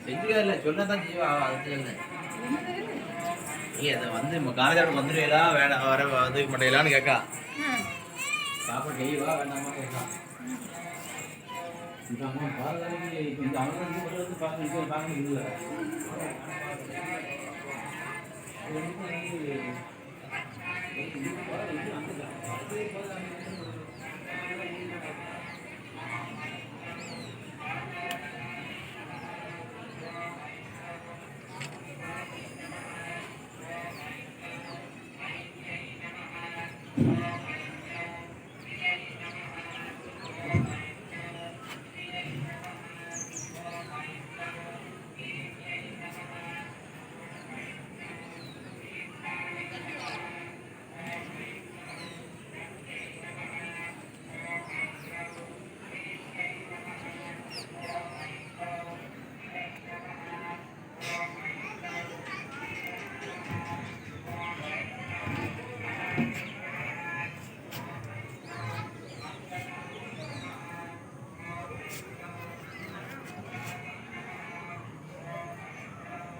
செஞ்சுக்கல சொல்லதான் செய்வா அது நீ அதை வந்து காலேஜோட வந்துடுவீங்களா வேணாம் வர வந்துக்க மாட்டீங்களான்னு கேட்கா சாப்பாடு செய்வா வேண்டாமா கேட்கா இந்த அம்மா பாதுகாப்பு இந்த அவங்க வந்து பார்க்க இல்லை